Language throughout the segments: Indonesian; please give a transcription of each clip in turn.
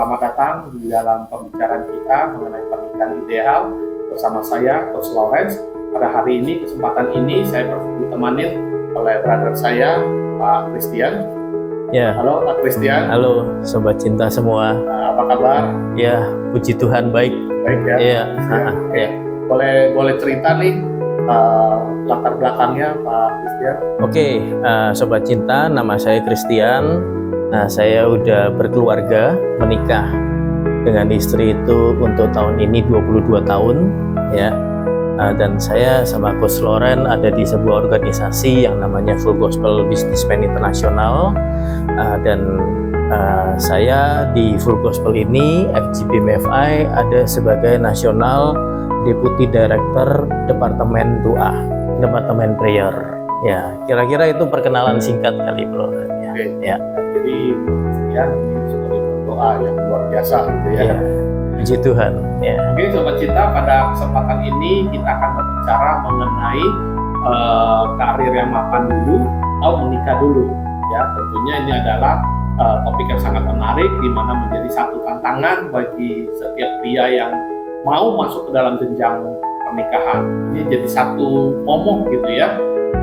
Selamat datang di dalam pembicaraan kita mengenai pernikahan ideal bersama saya, Coach Lawrence. Pada hari ini, kesempatan ini saya ditemani oleh brother saya, Pak Christian. Ya. Halo Pak Christian. Halo Sobat Cinta semua. Apa kabar? Ya, puji Tuhan baik. Baik ya. Iya. Ya. Boleh cerita nih latar belakangnya Pak Christian. Oke, Sobat Cinta, nama saya Christian. Nah, saya udah berkeluarga, menikah dengan istri itu untuk tahun ini 22 tahun, ya. Dan saya sama Coach Lawrence ada di sebuah organisasi yang namanya Full Gospel Businessman International, dan saya di Full Gospel ini FGBMFI ada sebagai National Deputy Director Departemen Doa, Departemen Prayer. Ya, kira-kira itu perkenalan singkat kali, Bro. Ya. Oke. Ya. Jadi Christian ini sudah berdoa yang luar biasa gitu ya. Ya. Puji Tuhan. Ya. Oke, Sobat Cinta, pada kesempatan ini kita akan berbicara mengenai karir yang mapan dulu atau menikah dulu. Ya, tentunya ini adalah topik yang sangat menarik, di mana menjadi satu tantangan bagi setiap pria yang mau masuk ke dalam jenjang pernikahan. Ini jadi satu momok gitu ya.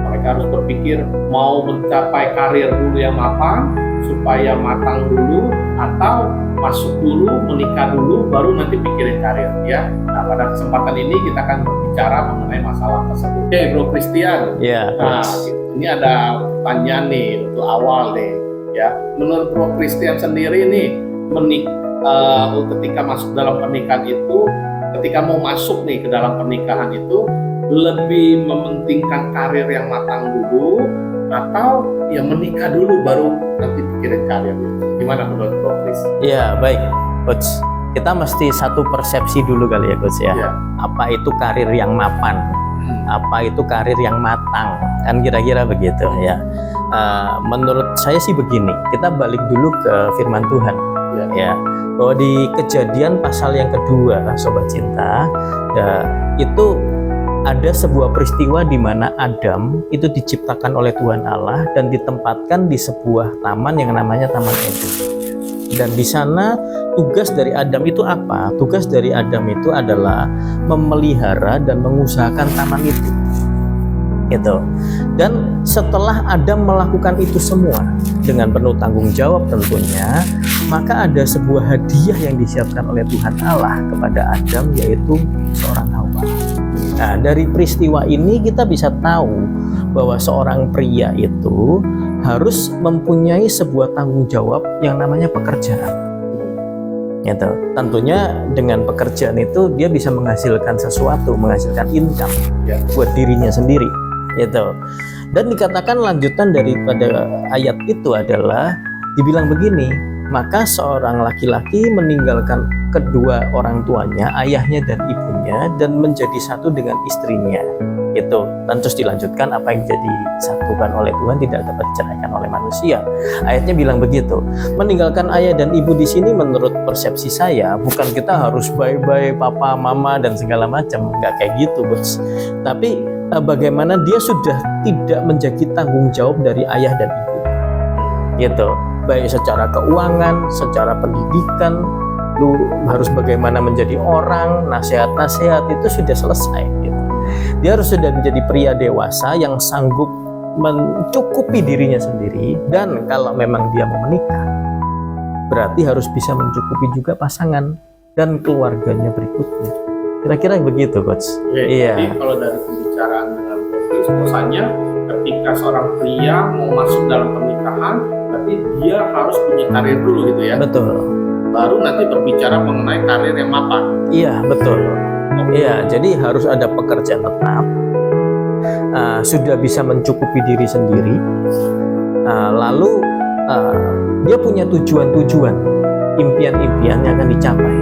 Mereka harus berpikir mau mencapai karir dulu yang mapan supaya matang dulu, atau masuk dulu, menikah dulu, baru nanti pikirin karir ya. Nah, pada kesempatan ini kita akan berbicara mengenai masalah tersebut. Oke, Bro Christian. Ya. Nah, ini ada pertanyaan nih untuk awal nih ya. Menurut Bro Christian sendiri nih, ketika masuk dalam pernikahan itu, ketika mau masuk nih ke dalam pernikahan itu, lebih mementingkan karir yang matang dulu, atau ya menikah dulu baru nanti pikirin karir? Gimana menurut Bro Chris? Ya, baik, Coach. Kita mesti satu persepsi dulu kali ya, Coach ya. Ya. Apa itu karir yang mapan? Apa itu karir yang matang? Kan kira-kira begitu ya. Menurut saya sih begini, kita balik dulu ke firman Tuhan. Ya, bahwa di Kejadian pasal yang kedua, Sobat Cinta, ya, itu ada sebuah peristiwa di mana Adam itu diciptakan oleh Tuhan Allah dan ditempatkan di sebuah taman yang namanya Taman Eden. Dan di sana tugas dari Adam itu apa? Tugas dari Adam itu adalah memelihara dan mengusahakan taman itu. Gitu. Dan setelah Adam melakukan itu semua dengan penuh tanggung jawab tentunya, maka ada sebuah hadiah yang disiapkan oleh Tuhan Allah kepada Adam, yaitu seorang Hawa. Nah, dari peristiwa ini kita bisa tahu bahwa seorang pria itu harus mempunyai sebuah tanggung jawab yang namanya pekerjaan. Gitu. Tentunya dengan pekerjaan itu dia bisa menghasilkan sesuatu, menghasilkan income buat dirinya sendiri. Gitu. Dan dikatakan lanjutan daripada ayat itu adalah dibilang begini, maka seorang laki-laki meninggalkan kedua orang tuanya, ayahnya dan ibunya, dan menjadi satu dengan istrinya. Itu. Dan terus dilanjutkan, apa yang jadi disatukan oleh Tuhan tidak dapat diceraikan oleh manusia. Ayatnya bilang begitu. Meninggalkan ayah dan ibu di sini menurut persepsi saya bukan kita harus bye-bye papa, mama dan segala macam, nggak kayak gitu, Bos. Tapi bagaimana dia sudah tidak menjadi tanggung jawab dari ayah dan ibu. Gitu. Baik secara keuangan, secara pendidikan, lu harus bagaimana menjadi orang, nasihat-nasihat itu sudah selesai. Gitu. Dia harus sudah menjadi pria dewasa yang sanggup mencukupi dirinya sendiri, dan kalau memang dia mau menikah, berarti harus bisa mencukupi juga pasangan dan keluarganya berikutnya. Kira-kira begitu, Coach. Iya. Jadi kalau dari pembicaraan dengan Coach, misalnya ketika seorang pria mau masuk dalam pernikahan, berarti dia harus punya karir dulu gitu ya. Betul. Baru nanti berbicara mengenai karir yang mapan. Iya, betul. Iya, jadi harus ada pekerjaan tetap, sudah bisa mencukupi diri sendiri, lalu dia punya tujuan-tujuan, impian-impian yang akan dicapai,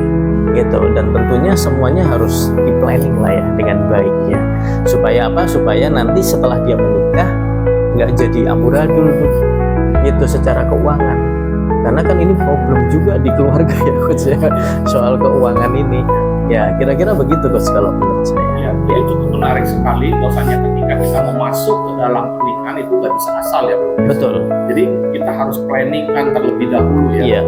gitu. Dan tentunya semuanya harus di planning lah ya, dengan baik ya. Supaya apa? Supaya nanti setelah dia menikah nggak jadi amburadul tuh, gitu, secara keuangan. Karena kan ini problem juga di keluarga ya, Coach ya, soal keuangan ini. Ya, kira-kira begitu, Coach, kalau menurut saya. Ya, jadi cukup menarik sekali bahwasanya ketika kita mau masuk ke dalam pernikahan itu nggak bisa asal ya, Bro. Betul. Jadi kita harus planning kan terlebih dahulu ya. Iya.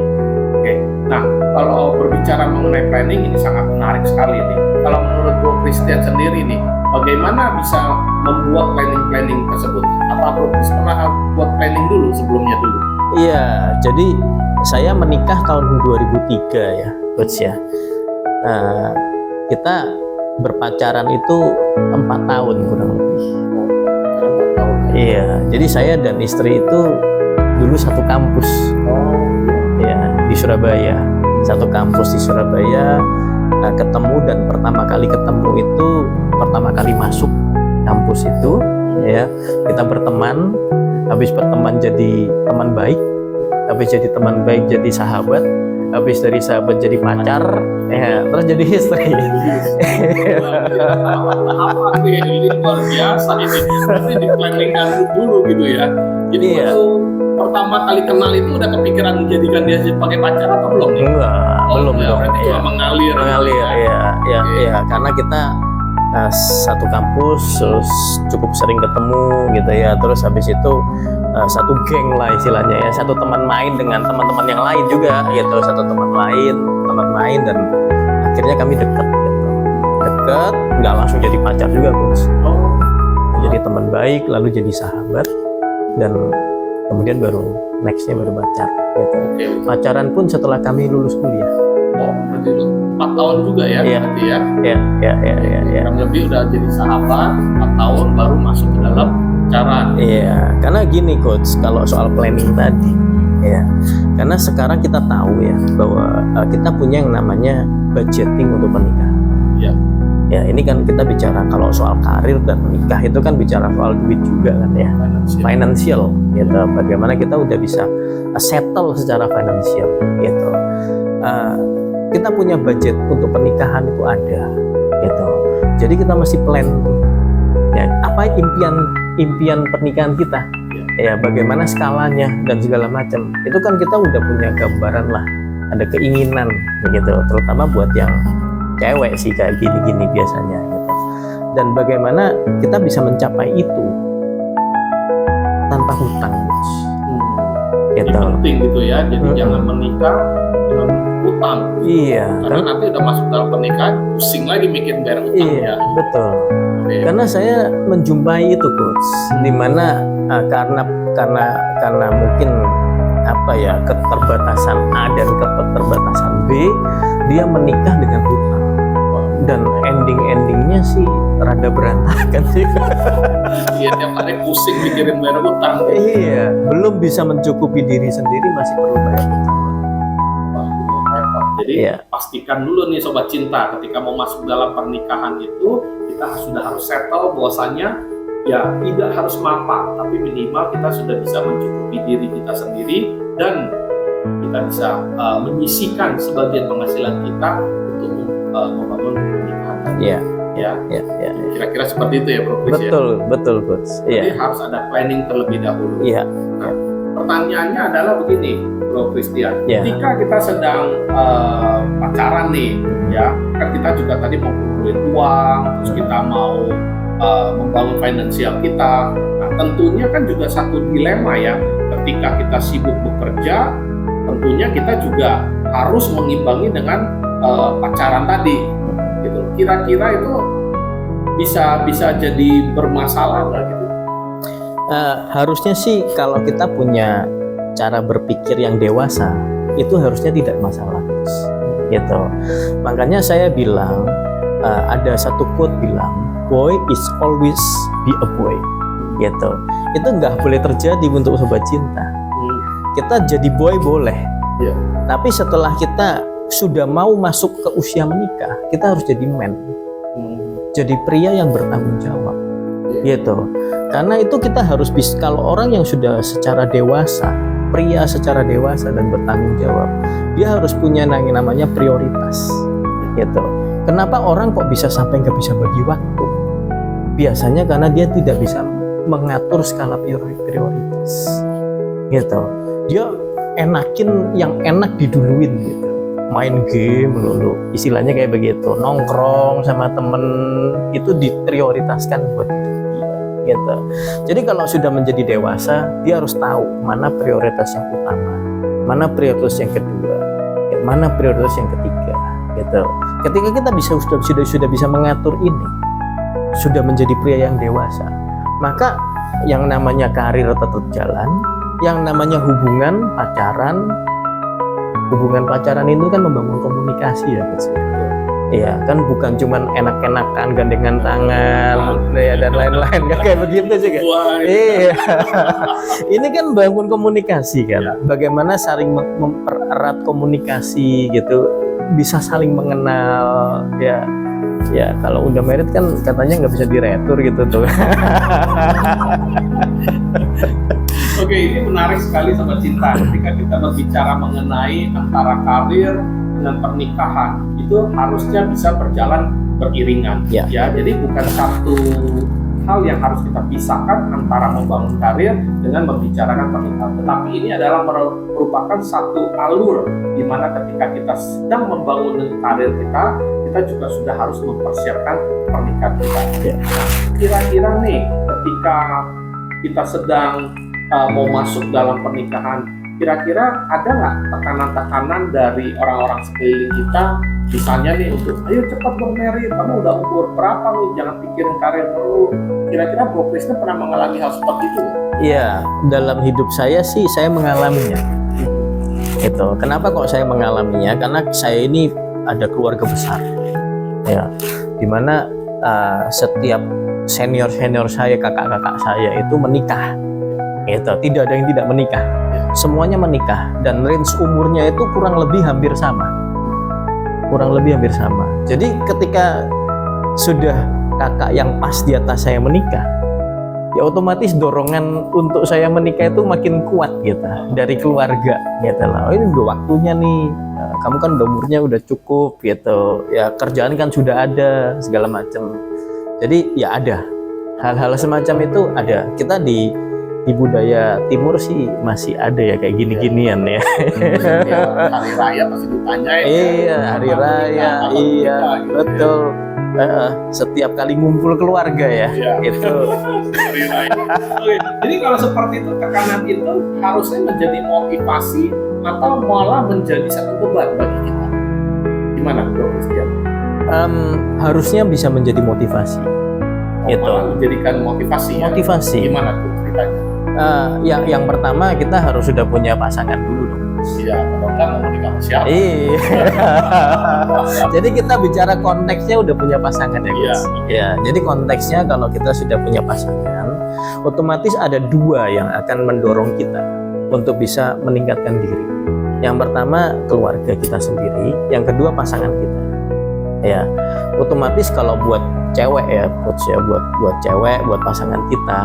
Oke. Nah, kalau berbicara mengenai planning ini sangat menarik sekali nih. Kalau menurut Bro Christian sendiri nih, bagaimana bisa membuat planning tersebut? Apa Bro Christian pernah buat planning dulu sebelumnya dulu? Iya, jadi saya menikah tahun 2003 ya, Coach ya. Kita berpacaran itu 4 tahun kurang lebih. Sekarang 4 tahun. Iya, jadi saya dan istri itu dulu satu kampus. Ya, di Surabaya. Satu kampus di Surabaya, ketemu, dan pertama kali ketemu itu pertama kali masuk kampus itu ya, kita berteman, habis berteman jadi teman baik, habis jadi teman baik jadi sahabat, habis dari sahabat jadi pacar, ya, terus jadi istri. Apa ini luar biasa ini. Berarti di-planningkan dulu gitu ya. Jadi Iya. waktu pertama kali kenal itu udah kepikiran menjadikan dia sebagai pacar atau belum nih? Enggak, belum enggak, dong. berarti Iya. cuma mengalir. Mengalir, ya, Oke. ya, karena kita satu kampus, terus cukup sering ketemu gitu ya, terus habis itu satu geng lah istilahnya ya, satu teman main dengan teman-teman yang lain juga gitu, satu teman main, dan akhirnya kami deket gitu, nggak langsung jadi pacar juga, Bos. Oh, Jadi teman baik, lalu jadi sahabat, dan kemudian baru nextnya baru pacar gitu. oke. Pacaran pun setelah kami lulus kuliah. Oh, berarti lu 4 tahun juga ya? Iya. Berarti ya? Ya. Kurang lebih udah jadi sahabat 4 tahun baru masuk ke dalam pacaran. Iya, karena gini Coach, kalau soal planning tadi, ya, karena sekarang kita tahu ya bahwa kita punya yang namanya budgeting untuk pernikahan. Iya. Ya, ini kan kita bicara kalau soal karir dan menikah itu kan bicara soal duit juga kan ya, financial gitu. Bagaimana kita udah bisa settle secara financial gitu. Kita punya budget untuk pernikahan itu ada gitu. Jadi kita mesti plan ya, apa impian pernikahan kita, ya bagaimana skalanya dan segala macam. Itu kan kita udah punya gambaran lah, ada keinginan gitu, terutama buat yang cewek sih kayak gini-gini biasanya gitu. Dan bagaimana kita bisa mencapai itu tanpa hutang, Bos. Ini Gitu. penting gitu ya. Jadi jangan menikah dengan utang. Iya, Karena nanti udah masuk dalam pernikahan, pusing lagi mikirin bayar utang iya, ya. betul. Oke. Karena saya menjumpai itu, Coach, dimana karena mungkin apa ya, keterbatasan A dan keterbatasan B, dia menikah dengan hutang, dan endingnya sih rada berantakan sih. Iya, tiap hari pusing mikirin bayar utang. Iya, belum bisa mencukupi diri sendiri, masih perlu bayar hutang. Wah, repot. Jadi Iya. pastikan dulu nih Sobat Cinta, ketika mau masuk dalam pernikahan itu kita sudah harus settle bahwasannya ya tidak harus mapan, tapi minimal kita sudah bisa mencukupi diri kita sendiri dan kita bisa menyisihkan sebagian penghasilan kita untuk membangun pernikahan. Iya, Ya, iya. kira-kira seperti itu ya Bro Chris ya. Betul, Coach. Jadi Iya, harus ada planning terlebih dahulu. iya, Pertanyaannya adalah begini, Bro Christian. Ya. Ketika kita sedang pacaran nih, ya kan kita juga tadi mau kumpulin uang, terus kita mau membangun finansial kita. Nah, tentunya kan juga satu dilema ya. Ketika kita sibuk bekerja, tentunya kita juga harus mengimbangi dengan pacaran tadi. Gitu. Kira-kira itu bisa jadi bermasalah nggak gitu? Harusnya sih kalau kita punya cara berpikir yang dewasa, itu harusnya tidak masalah, Coach. Gitu. Makanya saya bilang, ada satu quote bilang, boy is always be a boy. Gitu. Itu nggak boleh terjadi untuk Sobat Cinta. Kita jadi boy boleh, Iya. tapi setelah kita sudah mau masuk ke usia menikah, kita harus jadi man, jadi pria yang bertanggung jawab. Gitu. Karena itu kita harus bisa, kalau orang yang sudah secara dewasa, pria secara dewasa dan bertanggung jawab, dia harus punya yang namanya prioritas. Gitu. Kenapa orang kok bisa sampai nggak bisa bagi waktu? Biasanya karena dia tidak bisa mengatur skala prioritas. Gitu. Dia enakin yang enak diduluin gitu. Main game melulu, istilahnya kayak begitu. Nongkrong sama temen itu diprioritaskan buat dia, gitu. Jadi kalau sudah menjadi dewasa, dia harus tahu mana prioritas yang utama, mana prioritas yang kedua, mana prioritas yang ketiga gitu. Ketika kita sudah bisa mengatur ini, sudah menjadi pria yang dewasa, maka yang namanya karir tetap jalan, yang namanya hubungan pacaran itu kan membangun komunikasi ya Coach. Iya kan, bukan cuman enak-enakan gandengan tangan ya dan lain-lain, nggak kayak begitu juga. Iya, ini kan bangun komunikasi kan, bagaimana saling mempererat komunikasi gitu, bisa saling mengenal ya. Ya kalau udah married kan katanya nggak bisa diretur gitu tuh. Oke, ini menarik sekali Sobat Cinta. Ketika kita berbicara mengenai antara karir dengan pernikahan, itu harusnya bisa berjalan beriringan. Ya. Ya, jadi bukan satu hal yang harus kita pisahkan antara membangun karir dengan membicarakan pernikahan. Tetapi ini adalah merupakan satu alur di mana ketika kita sedang membangun karir kita juga sudah harus mempersiapkan pernikahan kita. Ya. Kira-kira nih, ketika kita sedang mau masuk dalam pernikahan, kira-kira ada nggak tekanan-tekanan dari orang-orang sekeliling kita, misalnya nih untuk ayo cepat bermarried, kamu udah umur berapa nih, jangan pikirin karir dulu. Kira-kira Bro Kristen pernah mengalami hal seperti itu? Iya, dalam hidup saya sih saya mengalaminya. Gitu. Kenapa kok saya mengalaminya? Karena saya ini ada keluarga besar, ya, dimana setiap senior saya, kakak saya itu menikah. Gitu. Tidak ada yang tidak menikah, semuanya menikah, dan range umurnya itu kurang lebih hampir sama. Jadi ketika sudah kakak yang pas di atas saya menikah, ya otomatis dorongan untuk saya menikah itu makin kuat gitu dari keluarga gitu lah. Oh, ini udah waktunya nih, kamu kan umurnya udah cukup gitu ya, kerjaan kan sudah ada segala macam. Jadi ya ada hal-hal semacam itu ada. Kita di budaya timur sih masih ada ya kayak gini-ginian ya. Hari raya masih ditanyain. Iya, hari raya, iya, betul. Setiap kali ngumpul keluarga ya, itu. Hari raya. Oke, jadi kalau seperti itu, tekanan itu harusnya menjadi motivasi atau malah menjadi satu beban bagi kita. Gimana Bro Christian? Harusnya bisa menjadi motivasi. Itu. Malah menjadikan motivasi. Motivasi. Gimana tuh ceritanya? Yang pertama kita harus sudah punya pasangan dulu dong. Iya, kalau enggak mau menikah sama siapa? Iya. Jadi kita bicara konteksnya udah punya pasangan ya guys. Ya, jadi konteksnya kalau kita sudah punya pasangan, otomatis ada dua yang akan mendorong kita untuk bisa meningkatkan diri. Yang pertama keluarga kita sendiri, yang kedua pasangan kita. Ya, otomatis kalau buat cewek ya, buat cewek, buat pasangan kita,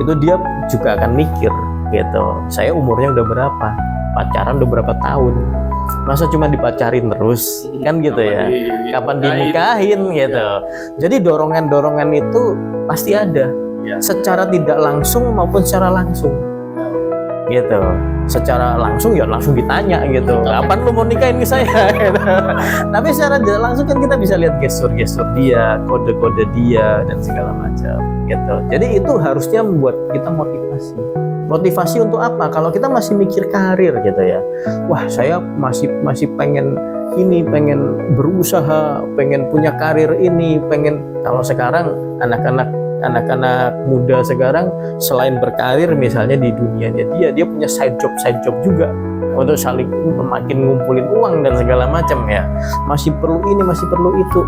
itu dia juga akan mikir gitu, saya umurnya udah berapa, pacaran udah berapa tahun, masa cuma dipacarin terus kan gitu ya, kapan dinikahin gitu. Jadi dorongan itu pasti ada, secara tidak langsung maupun secara langsung gitu. Secara langsung ya langsung ditanya gitu, kapan lu mau nikahin ke saya gitu. Tapi secara tidak langsung kan kita bisa lihat gestur-gestur dia, kode-kode dia dan segala macam gitu. Jadi itu harusnya membuat kita motivasi untuk apa? Kalau kita masih mikir karir gitu ya, wah saya masih pengen pengen berusaha, pengen punya karir ini, pengen. Kalau sekarang anak-anak muda sekarang selain berkarir misalnya di dunianya dia punya side job juga untuk saling makin ngumpulin uang dan segala macam ya, masih perlu ini, masih perlu itu.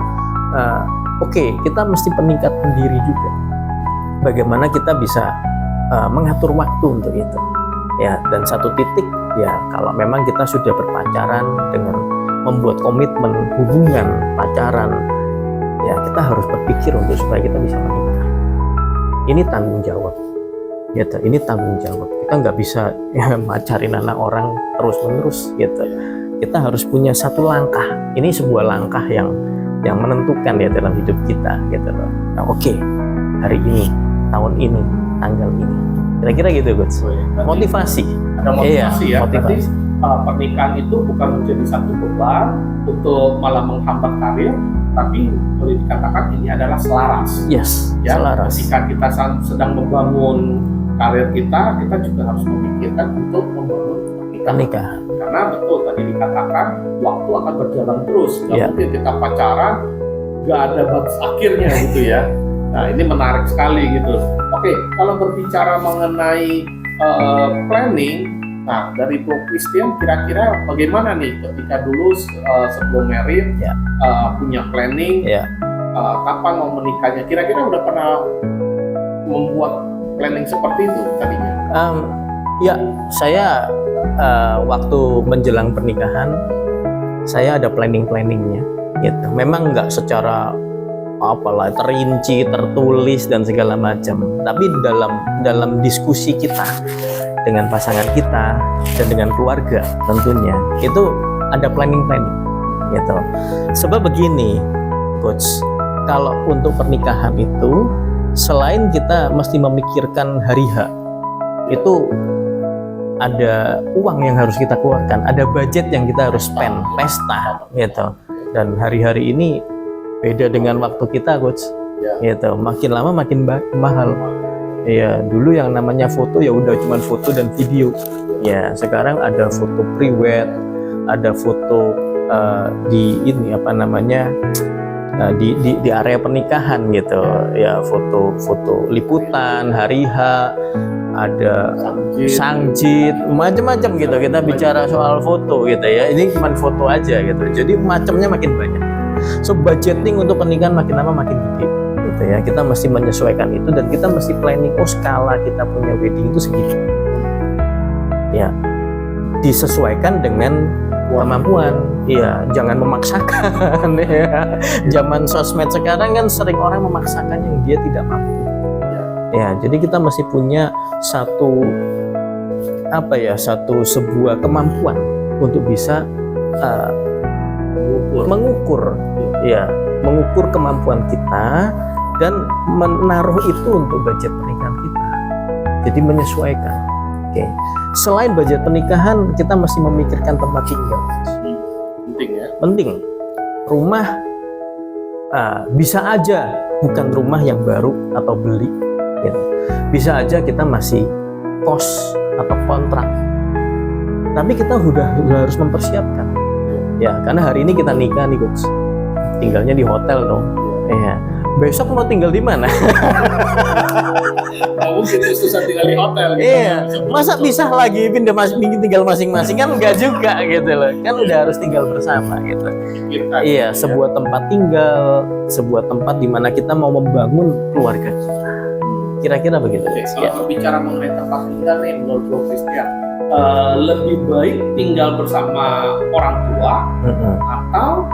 Oke, kita mesti meningkatkan diri juga, bagaimana kita bisa mengatur waktu untuk itu ya. Dan satu titik ya, kalau memang kita sudah berpacaran dengan membuat komitmen hubungan pacaran ya, kita harus berpikir untuk supaya kita bisa menikah. Ini tanggung jawab, gitu. Ini tanggung jawab. Kita nggak bisa macarin anak orang terus-menerus, gitu. Kita harus punya satu langkah. Ini sebuah langkah yang menentukan ya dalam hidup kita, gitu loh. Nah, oke, hari ini, tahun ini, tanggal ini. Kira-kira gitu, Coach. Motivasi. Ada motivasi ya. Motivasi. Pernikahan itu bukan menjadi satu beban untuk malah menghambat karir, tapi boleh dikatakan ini adalah selaras. Yes, ya, selaras. Ketika kita sedang membangun karir kita juga harus memikirkan untuk membangun pernikahan pernikahan. Karena betul tadi dikatakan waktu akan berjalan terus. Gak Ya. mungkin kita pacaran gak ada batas akhirnya gitu ya. Nah ini menarik sekali gitu. Oke, kalau berbicara mengenai planning, nah dari Bro Christian kira-kira bagaimana nih ketika dulu sebelum married Ya. punya planning, Ya. kapan mau menikahnya? Kira-kira udah pernah membuat planning seperti itu tadinya? Ya, saya waktu menjelang pernikahan, saya ada planningnya, gitu. Memang nggak secara apalah terinci, tertulis dan segala macam. Tapi dalam diskusi kita dengan pasangan kita dan dengan keluarga tentunya itu ada planning, gitu. Sebab begini, Coach, kalau untuk pernikahan itu selain kita mesti memikirkan hari H, itu ada uang yang harus kita keluarkan, ada budget yang kita harus spend, pesta, gitu. Dan hari-hari ini beda dengan waktu kita, Coach, gitu. Makin lama makin mahal. Ya, dulu yang namanya foto ya udah cuman foto dan video. Ya, sekarang ada foto pre-wed, ada foto di ini apa namanya di area pernikahan gitu. Ya, foto liputan, hari H, ada sangjit, macam-macam gitu. Kita bicara soal foto gitu ya. Ini cuma foto aja gitu. Jadi macamnya makin banyak. So budgeting untuk pernikahan makin lama makin gede gitu ya. Kita mesti menyesuaikan itu dan kita mesti planning. Oh, skala kita punya wedding itu segitu. Ya, disesuaikan dengan kemampuan. Iya, jangan memaksakan ya. Zaman sosmed sekarang kan sering orang memaksakan yang dia tidak mampu. Ya, jadi kita masih punya sebuah kemampuan untuk bisa mengukur kemampuan kita dan menaruh itu untuk budget pernikahan kita. Jadi menyesuaikan. Oke. Selain budget pernikahan, kita masih memikirkan tempat tinggal. Penting ya. Penting. Rumah bisa aja bukan rumah yang baru atau beli. Gitu. Bisa aja kita masih kos atau kontrak, tapi kita udah harus mempersiapkan ya, karena hari ini kita nikah nih, Coach, tinggalnya di hotel dong ya. Besok mau tinggal di mana? Mungkin susah tinggal di hotel gitu. Iya, masa bisa lagi tinggal masing-masing, kan enggak juga gitu loh, kan udah harus tinggal bersama gitu. Iya, sebuah tempat tinggal, sebuah tempat di mana kita mau membangun keluarga kita. Kira-kira begitu. Oke, kalau berbicara mengenai tempat tinggal nih, menurut Bro Christian, lebih baik tinggal bersama orang tua atau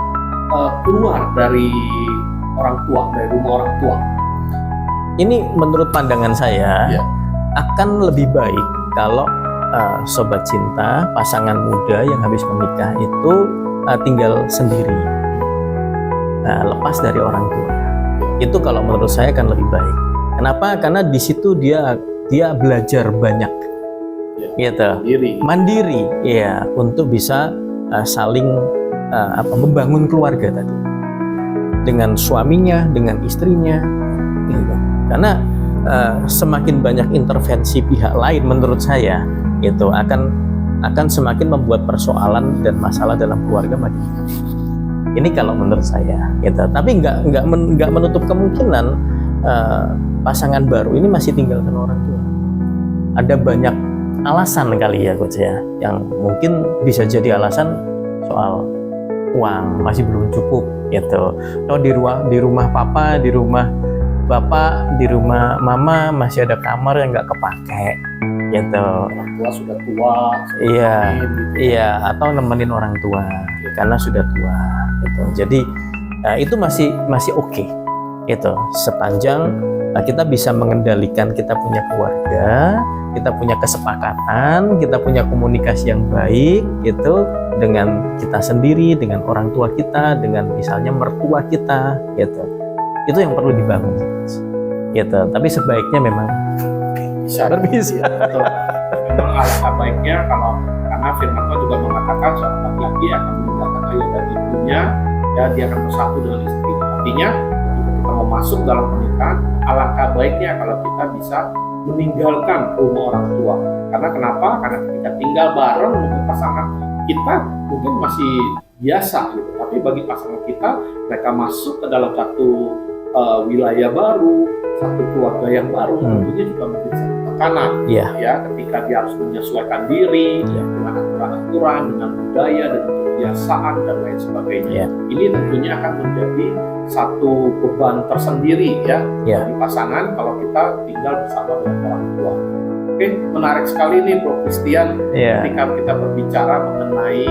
keluar dari orang tua, dari rumah orang tua? Ini menurut pandangan saya akan lebih baik kalau sobat cinta, pasangan muda yang habis menikah itu tinggal sendiri, lepas dari orang tua. Itu kalau menurut saya akan lebih baik. Kenapa? Karena di situ dia belajar banyak, gitu, mandiri, ya, untuk bisa saling membangun keluarga tadi dengan suaminya, dengan istrinya, gitu. Karena semakin banyak intervensi pihak lain, menurut saya, itu akan semakin membuat persoalan dan masalah dalam keluarga makin. Ini kalau menurut saya, gitu. Tapi nggak menutup kemungkinan pasangan baru ini masih tinggal dengan orang tua. Ada banyak alasan kali ya, Coach ya, yang mungkin bisa jadi alasan soal uang masih belum cukup gitu. Atau di rumah papa, di rumah bapak, di rumah mama masih ada kamar yang nggak kepake gitu. Orang tua sudah tua. Iya, atau nemenin orang tua karena sudah tua gitu. Jadi itu masih oke. Itu sepanjang kita bisa mengendalikan, kita punya keluarga, kita punya kesepakatan, kita punya komunikasi yang baik gitu dengan kita sendiri, dengan orang tua kita, dengan misalnya mertua kita gitu. Itu yang perlu dibangun gitu. Tapi sebaiknya memang berbisa. Memang alangkah baiknya karena firman Tuhan juga mengatakan seorang laki-laki akan meninggalkan ayah dan ibunya, ya dia akan bersatu dengan istrinya. Artinya kita mau masuk dalam pernikahan, alangkah baiknya kalau kita bisa meninggalkan rumah orang tua. Karena kenapa? Karena ketika tinggal bareng mungkin pasangan kita mungkin masih biasa gitu, tapi bagi pasangan kita, mereka masuk ke dalam satu wilayah baru, satu keluarga yang baru, tentunya juga menjadi satu tekanan. Ya, ketika dia harus menyesuaikan diri dengan aturan-aturan, dengan budaya, dengan kebiasaan dan lain sebagainya. Ini tentunya akan menjadi satu beban tersendiri ya bagi pasangan kalau kita tinggal bersama dengan orang tua. Oke, menarik sekali nih Bro Christian ketika kita berbicara mengenai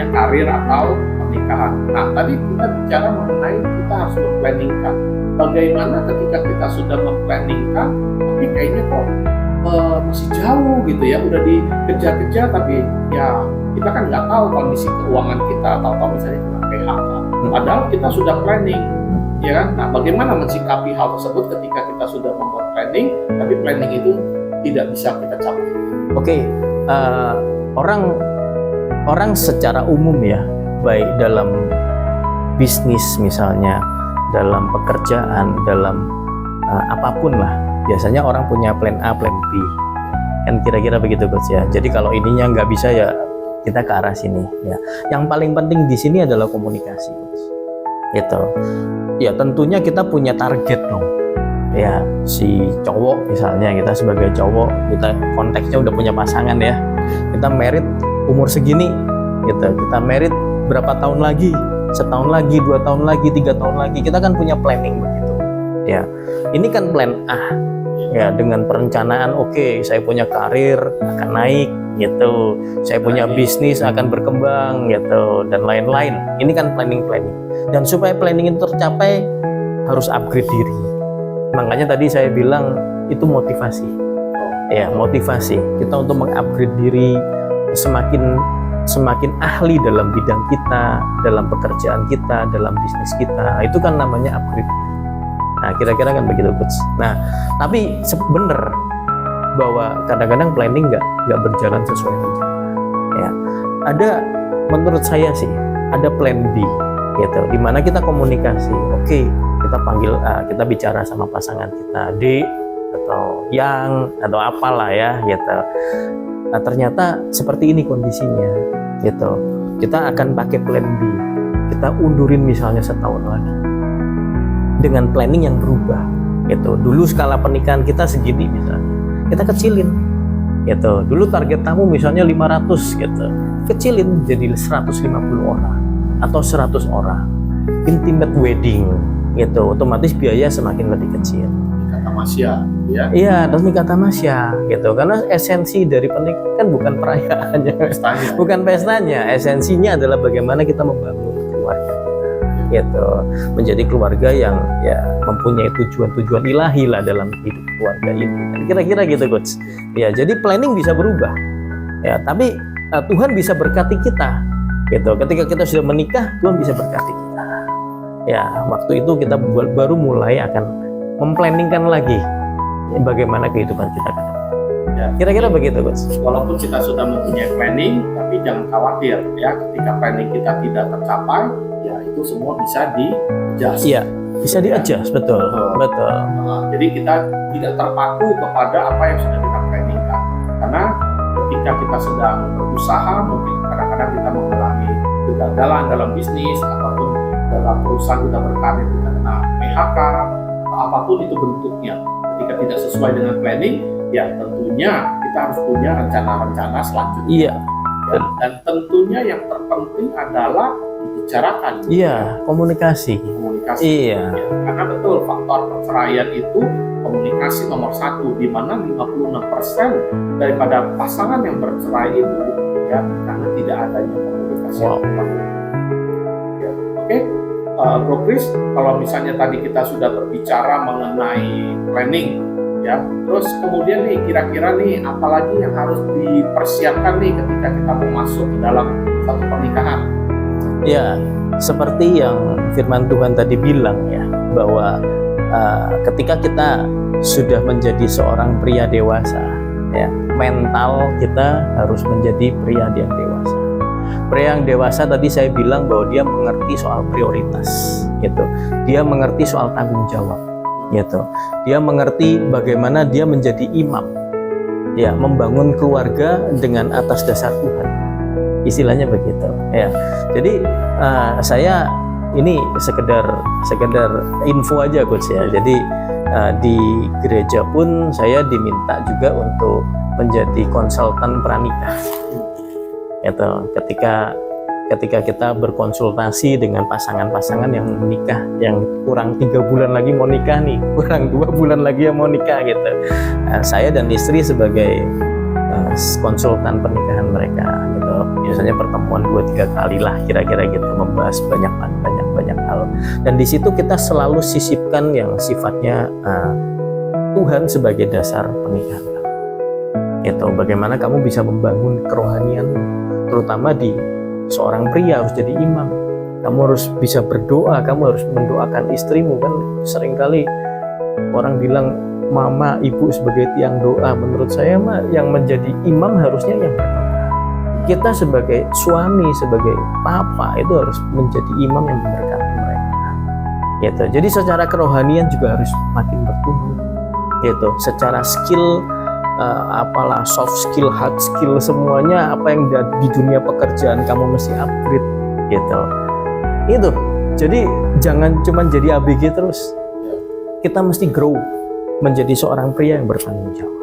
karir atau pernikahan. Nah, tadi kita bicara mengenai kita harus memplanningkan. Bagaimana ketika kita sudah memplanningkan, tapi kayaknya kok masih jauh gitu ya, udah dikejar-kejar, tapi ya kita kan nggak tahu kondisi keuangan kita, atau misalnya kena PHK. Padahal kita sudah planning, ya kan? Nah, bagaimana mensikapi hal tersebut ketika kita sudah membuat planning, tapi planning itu tidak bisa kita capai? Oke, orang secara umum ya, baik dalam bisnis misalnya, dalam pekerjaan, dalam apapun lah, biasanya orang punya plan A, plan B, kan kira-kira begitu Coach ya. Jadi kalau ininya nggak bisa ya kita ke arah sini ya. Yang paling penting di sini adalah komunikasi, Coach. Gitu. Ya tentunya kita punya target dong. Ya si cowok misalnya, kita sebagai cowok, kita konteksnya udah punya pasangan ya. Kita merit umur segini, gitu. Kita merit berapa tahun lagi, setahun lagi, 2 tahun lagi, 3 tahun lagi, kita kan punya planning begitu. Ya, ini kan plan A. Ya, dengan perencanaan, oke, saya punya karir akan naik, gitu. Saya punya bisnis akan berkembang, gitu, dan lain-lain. Ini kan planning. Dan supaya planning itu tercapai, harus upgrade diri. Makanya tadi saya bilang itu motivasi. Ya, motivasi kita untuk mengupgrade diri, semakin ahli dalam bidang kita, dalam pekerjaan kita, dalam bisnis kita. Itu kan namanya upgrade. Nah, kira-kira kan begitu, Coach. Nah, tapi bener bahwa kadang-kadang planning nggak berjalan sesuai rencana. Ya, ada menurut saya sih ada plan B, gitu. Dimana kita komunikasi, oke, kita panggil, kita bicara sama pasangan kita, D atau yang atau apalah ya, gitu. Nah, ternyata seperti ini kondisinya, gitu. Kita akan pakai plan B. Kita undurin misalnya setahun lagi dengan planning yang berubah, gitu. Dulu skala pernikahan kita segini misalnya, kita kecilin, gitu. Dulu target tamu misalnya 500, gitu. Kecilin jadi 150 orang atau 100 orang. Intimate wedding, gitu. Otomatis biaya semakin lebih kecil. Tamasya, ya? Iya, resmi kata Masya, gitu. Karena esensi dari pernikahan kan bukan perayaannya, bukan pestanya. Esensinya adalah bagaimana kita membangun keluarga kita, gitu. Menjadi keluarga yang ya mempunyai tujuan-tujuan ilahi lah dalam hidup keluarga ini. Kira-kira gitu, Coach. Ya, jadi planning bisa berubah. Ya, tapi Tuhan bisa berkati kita, gitu. Ketika kita sudah menikah, Tuhan bisa berkati kita. Ya, waktu itu kita baru mulai akan memplanningkan lagi bagaimana kehidupan kita ke depan. Ya, kira-kira begitu, Coach. Walaupun kita sudah mempunyai planning, tapi jangan khawatir ya, ketika planning kita tidak tercapai, ya itu semua bisa di-adjust. Iya, bisa di-adjust, betul. Jadi kita tidak terpaku kepada apa yang sudah kita planningkan. Karena ketika kita sedang berusaha, mungkin kadang-kadang kita mengalami kegagalan dalam bisnis ataupun dalam perusahaan kita berkarir, kita kena PHK, apapun itu bentuknya, ketika tidak sesuai dengan planning, ya tentunya kita harus punya rencana-rencana selanjutnya. Iya. Ya, dan tentunya yang terpenting adalah dibicarakan. Iya, komunikasi. Iya. Ya, karena betul faktor perceraian itu komunikasi nomor 1, di mana 56% daripada pasangan yang bercerai itu ya karena tidak adanya komunikasi. Ya, oke. Bro Chris, kalau misalnya tadi kita sudah berbicara mengenai planning, ya, terus kemudian nih kira-kira nih apalagi yang harus dipersiapkan nih ketika kita mau masuk ke dalam satu pernikahan? Ya, seperti yang firman Tuhan tadi bilang ya, bahwa ketika kita sudah menjadi seorang pria dewasa, ya, mental kita harus menjadi pria yang dewasa. Pria yang dewasa tadi saya bilang bahwa dia mengerti soal prioritas, gitu. Dia mengerti soal tanggung jawab. gitu. Dia mengerti bagaimana dia menjadi imam, ya, membangun keluarga dengan atas dasar Tuhan, istilahnya begitu, ya. Jadi saya ini sekedar info aja coach ya. Jadi di gereja pun saya diminta juga untuk menjadi konsultan pranikah, gitu. Ketika kita berkonsultasi dengan pasangan-pasangan yang menikah, yang kurang 3 bulan lagi mau nikah nih, kurang 2 bulan lagi mau nikah gitu. Saya dan istri sebagai konsultan pernikahan mereka gitu. Biasanya pertemuan 2-3 kali lah kira-kira gitu, membahas banyak hal. Dan di situ kita selalu sisipkan yang sifatnya Tuhan sebagai dasar pernikahan kamu. Gitu. Bagaimana kamu bisa membangun kerohanian, terutama di seorang pria harus jadi imam. Kamu harus bisa berdoa, kamu harus mendoakan istrimu. Kan seringkali orang bilang mama, ibu sebagai tiang doa. Menurut saya mah yang menjadi imam harusnya yang berdoa. Kita sebagai suami, sebagai papa itu harus menjadi imam yang memberkati mereka. Gitu. Jadi secara kerohanian juga harus makin bertumbuh. Gitu. Secara skill, apalah soft skill, hard skill, semuanya apa yang di dunia pekerjaan kamu mesti upgrade gitu. Itu. Jadi jangan cuma jadi ABG terus. Kita mesti grow menjadi seorang pria yang bertanggung jawab.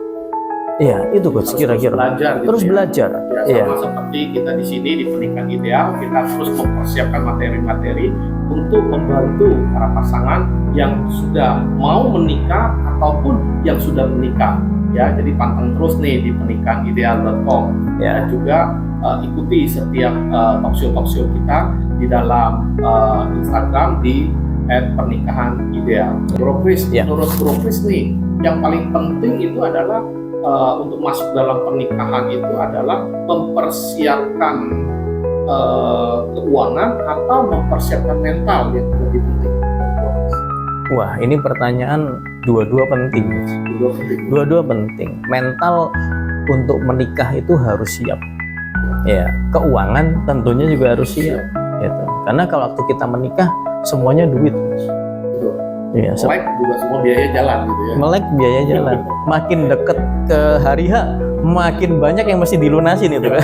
Iya, itu coach kira-kira. Belajar gitu terus ya. belajar. Ya, sama seperti kita di sini di Pernikahan Ideal, kita terus mempersiapkan materi-materi untuk membantu para pasangan yang sudah mau menikah ataupun yang sudah menikah. Ya, jadi panteng terus nih di pernikahan-ideal.com. Ya, dan juga ikuti setiap talkshow kita di dalam Instagram di @pernikahan-ideal. Bro Chris, menurut Bro Chris nih, yang paling penting itu adalah untuk masuk dalam pernikahan itu adalah mempersiapkan keuangan atau mempersiapkan mental yang lebih penting. Wah, ini pertanyaan dua-dua penting. Dua-dua penting. Mental untuk menikah itu harus siap. Ya, keuangan tentunya juga harus siap. Gitu. Karena kalau waktu kita menikah semuanya duit. Ya, melek juga semua biaya jalan gitu ya. Melek biaya jalan. Makin deket ke hari H, makin banyak yang mesti dilunasin itu kan.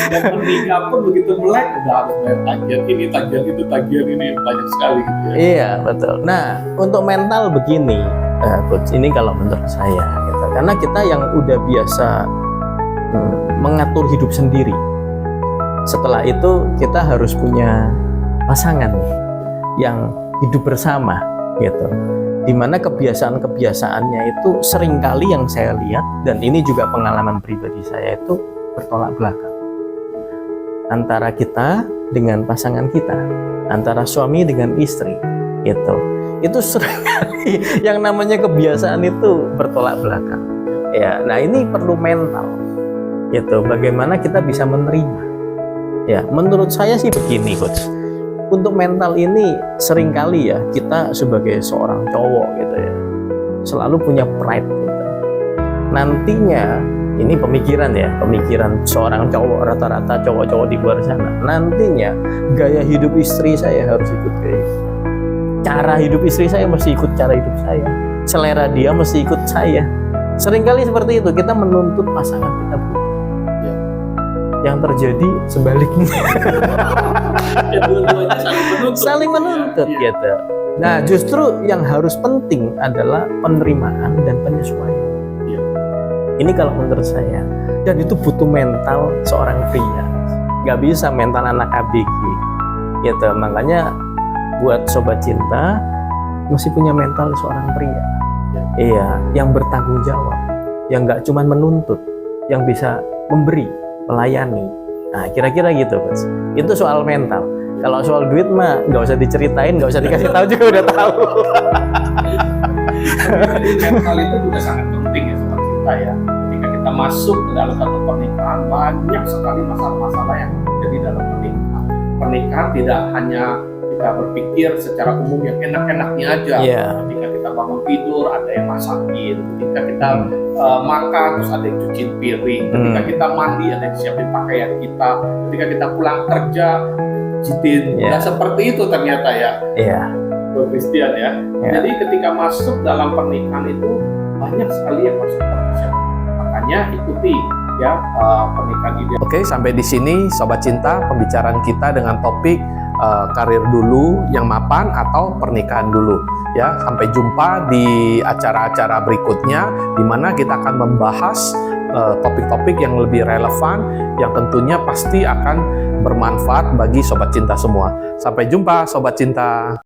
Dan menikah pun begitu melek udah harus bayar tagihan ini, tagihan itu, tagihan ini banyak sekali gitu ya. Iya betul. Nah untuk mental begini, coach, ini kalau menurut saya, gitu. Karena kita yang udah biasa mengatur hidup sendiri. Setelah itu kita harus punya pasangan yang hidup bersama, gitu. Dimana kebiasaan-kebiasaannya itu seringkali yang saya lihat, dan ini juga pengalaman pribadi saya, itu bertolak belakang antara kita dengan pasangan kita, antara suami dengan istri, gitu. Itu seringkali yang namanya kebiasaan itu bertolak belakang. Ya, nah ini perlu mental, gitu. Bagaimana kita bisa menerima? Ya, menurut saya sih begini, coach. Untuk mental ini seringkali ya kita sebagai seorang cowok gitu ya selalu punya pride gitu. Nantinya ini pemikiran seorang cowok, rata-rata cowok-cowok di luar sana, nantinya gaya hidup istri saya harus ikut gaya hidup. Cara hidup istri saya mesti ikut cara hidup saya. Selera dia mesti ikut saya. Seringkali seperti itu, kita menuntut pasangan kita berubah. Yang terjadi sebaliknya. Ya, dua-duanya saling menuntut gitu. Nah, justru yang harus penting adalah penerimaan dan penyesuaian. Ya. Ini kalau menurut saya, dan itu butuh mental seorang pria. Nggak bisa mental anak ABG gitu. Makanya buat sobat cinta mesti punya mental seorang pria. Ya. Iya, yang bertanggung jawab, yang nggak cuma menuntut, yang bisa memberi, melayani. Nah, kira-kira gitu, Mas. Itu soal mental. Kalau soal duit mah nggak usah diceritain, nggak usah dikasih tahu juga udah tahu. Mental itu juga sangat penting ya sobat cinta ya. Ketika kita masuk ke dalam satu pernikahan, banyak sekali masalah-masalah yang terjadi dalam pernikahan. Pernikahan tidak hanya kita berpikir secara umum yang enak-enaknya aja. Yeah. Ketika kita bangun tidur ada yang masakin, ketika kita makan terus ada yang cuci piring, ketika kita mandi ada yang siapin pakaian kita, ketika kita pulang kerja jitin. Nah, seperti itu ternyata ya. Iya. Christian ya. Ya. Jadi ketika masuk dalam pernikahan itu banyak sekali yang harus kita persiapkan. Makanya ikuti ya pernikahan ideal. Oke, sampai di sini Sobat Cinta pembicaraan kita dengan topik karir dulu yang mapan atau pernikahan dulu. Ya, sampai jumpa di acara-acara berikutnya di mana kita akan membahas topik-topik yang lebih relevan yang tentunya pasti akan bermanfaat bagi Sobat Cinta semua. Sampai jumpa Sobat Cinta.